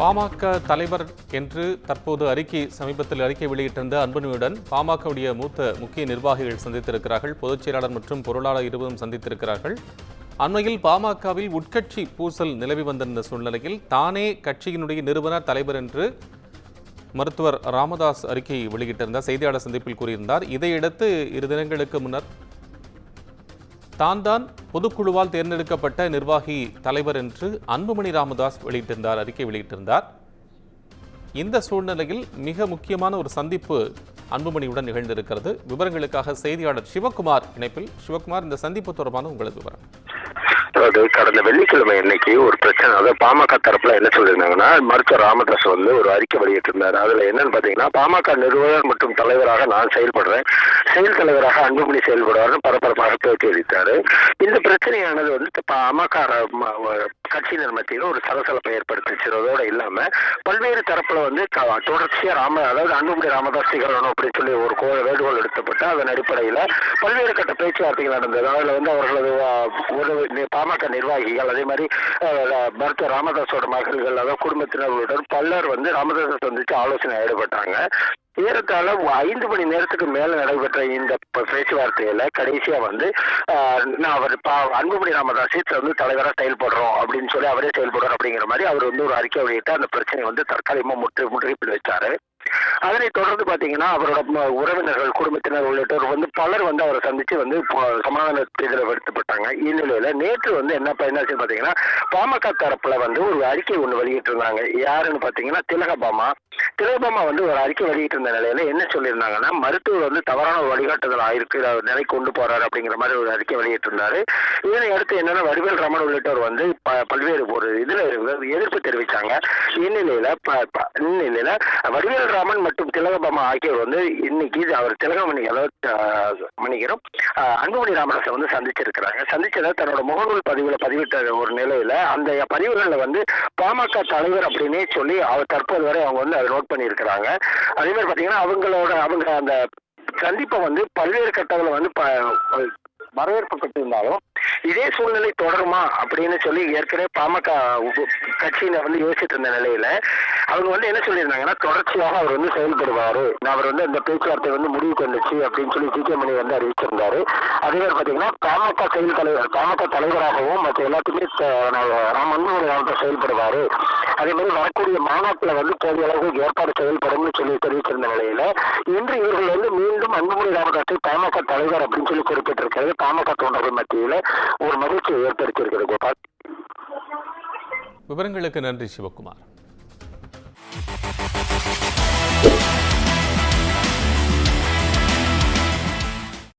பாமக தலைவர் என்று தற்போது சமீபத்தில் அறிக்கை வெளியிட்டிருந்த அன்புமணியுடன் பாமகவுடைய மூத்த முக்கிய நிர்வாகிகள் சந்தித்திருக்கிறார்கள். பொதுச் செயலாளர் மற்றும் பொருளாளர் இருவரும் சந்தித்திருக்கிறார்கள். அண்மையில் பாமகவில் உட்கட்சி பூசல் நிலவி வந்திருந்த சூழ்நிலையில் தானே கட்சியினுடைய நிறுவனர் தலைவர் என்று மருத்துவர் ராமதாஸ் அறிக்கை வெளியிட்டிருந்தார். செய்தியாளர் சந்திப்பில் கூறியிருந்தார். இதையடுத்து 2 தினங்களுக்கு முன்னர் தான் பொதுக்குழுவால் தேர்ந்தெடுக்கப்பட்ட நிர்வாகி தலைவர் என்று அன்புமணி ராமதாஸ் அறிக்கை வெளியிட்டிருந்தார். இந்த சூழ்நிலையில் மிக முக்கியமான ஒரு சந்திப்பு அன்புமணியுடன் நிகழ்ந்திருக்கிறது. விவரங்களுக்காக செய்தியாளர் சிவகுமார் இணைப்பில். சிவகுமார், இந்த சந்திப்பு தொடர்பான உங்களது விவரம். அதாவது கடந்த வெள்ளிக்கிழமை அன்னைக்கு ஒரு பிரச்சனை, அதாவது பாமக தரப்புல என்ன சொல்லியிருந்தாங்கன்னா, மருத்துவர் ராமதாஸ் ஒரு அறிக்கை வெளியிட்டிருந்தார். அதுல என்னன்னு பாத்தீங்கன்னா, பாமக நிறுவனர் மற்றும் தலைவராக நான் செயல்படுறேன், செயல் தலைவராக அன்புமணி செயல்படுவார்னு பரபரப்பாக பேட்டி அளித்தாரு. இந்த பிரச்சனையானது பாமக கட்சியினர் மத்தியில் ஒரு சலசலப்பை ஏற்படுத்திச்சதோட இல்லாம பல்வேறு தரப்புல தொடர்ச்சியா அதாவது அன்புமணி ராமதாஸ் திகழணும் அப்படின்னு சொல்லி ஒரு வேண்டுகோள் எடுத்தப்பட்டு அதன் அடிப்படையில பல்வேறு கட்ட பேச்சுவார்த்தைகள் நடந்தது. அதுல அவர்களது ஒரு பாமக நிர்வாகிகள், அதே மாதிரி மருத்துவர் ராமதாஸோட மகள்கள், அதாவது குடும்பத்தினர்களுடன் பலர் ராமதாஸை சந்தித்து ஆலோசனை ஈடுபட்டாங்க. ஏறத்தாழ 5 மணி நேரத்துக்கு மேல நடைபெற்ற இந்த பேச்சுவார்த்தையில கடைசியா அவர் அன்புமணி ராமதாஸ் தலைவராக செயல்படுறோம் அப்படின்னு சொல்லி அவரே செயல்படுறார் அப்படிங்கிற மாதிரி அவர் ஒரு அறிக்கை வெளியிட்டு அந்த பிரச்சனை தற்காலிகமா முற்றுகைப்பில் வச்சாரு. அதனை தொடர்ந்து பாத்தீங்கன்னா அவரோட உறவினர்கள், குடும்பத்தினர் உள்ளிட்டோர் பலர் அவரை சந்திச்சு சமாதான எடுத்துப்பட்டாங்க. இந்நிலையில நேற்று என்னாச்சு பாத்தீங்கன்னா, பாமக தரப்புல ஒரு அறிக்கை ஒண்ணு வெளியிட்டு இருந்தாங்க. யாருன்னு பாத்தீங்கன்னா திலகபாமா ஒரு அறிக்கை வெளியிட்டு இருந்த நிலையில என்ன சொல்லியிருந்தாங்கன்னா, மருத்துவர் தவறான ஒரு வழிகாட்டுதல் ஆயிருக்கு, நிலை கொண்டு போறாரு அப்படிங்கிற மாதிரி ஒரு அறிக்கை வெளியிட்டு இருந்தாரு. இதனை அடுத்து என்னன்னா, வடிவேல் ராமன் உள்ளிட்டோர் பல்வேறு ஒரு இதுல எதிர்ப்பு தெரிவிச்சாங்க. இந்நிலையில வடிவேல் ராமன் மற்றும் திலகபாமா ஆகியோர் இன்னைக்கு அவர் திலகமணி, அதாவது மணிகரம் அன்புமணி ராமதாஸை சந்திச்சிருக்கிறாங்க. சந்திச்சதை தன்னோட முகநூல் பதிவிட்ட ஒரு நிலையில அந்த பதிவுகள்ல பாமக தலைவர் அப்படின்னே சொல்லி அவர் தற்போது வரை அவங்க அதை நோட் பண்ணி இருக்கிறாங்க. அதே மாதிரி பாத்தீங்கன்னா அவங்க அந்த சந்திப்பை பல்வேறு கட்டங்களை வரவேற்பட்டிருந்தாலும் இதே சூழ்நிலை தொடருமா அப்படின்னு சொல்லி ஏற்கனவே பாமக கட்சியினர் யோசிச்சுட்டு இருந்த நிலையில அவங்க என்ன சொல்லியிருந்தாங்கன்னா, தொடர்ச்சியாக அவர் செயல்படுவாரு, அவர் இந்த பேச்சுவார்த்தை முடிவு கொண்டுச்சு அப்படின்னு சொல்லி ஜிகேமணி அறிவிச்சிருந்தாரு. அதே மாதிரி பாத்தீங்கன்னா பாமக செயல் தலைவர், பாமக தலைவராகவும் மற்ற எல்லாத்துக்குமே அன்புமணி ராமதாஸ் செயல்படுவாரு. அதே மாதிரி வரக்கூடிய மாநாட்டுல போதிய அளவுக்கு ஏற்பாடு செயல்படும் சொல்லி தெரிவிச்சிருந்த நிலையில இன்று இவர்கள் மீண்டும் அன்புமணி ராமதாஸை பாமக தலைவர் அப்படின்னு சொல்லி குறிப்பிட்டிருக்கிறது பாமக தொண்டர்கள் மத்தியில ஒரு மகிழ்ச்சியை ஏற்படுத்தியிருக்கிறது. கோபால், விவரங்களுக்கு நன்றி சிவகுமார்.